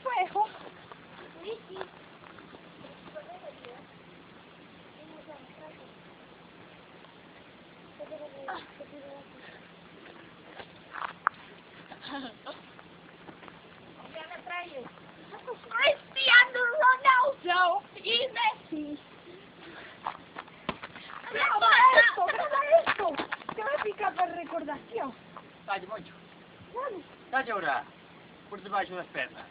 Fuego. Cristiano Ronaldo y Messi. Graba esto. Que vai ficar para recordación. Dá-lhe muito. Vale. Dá-lhe a orar. Por debaixo das pernas.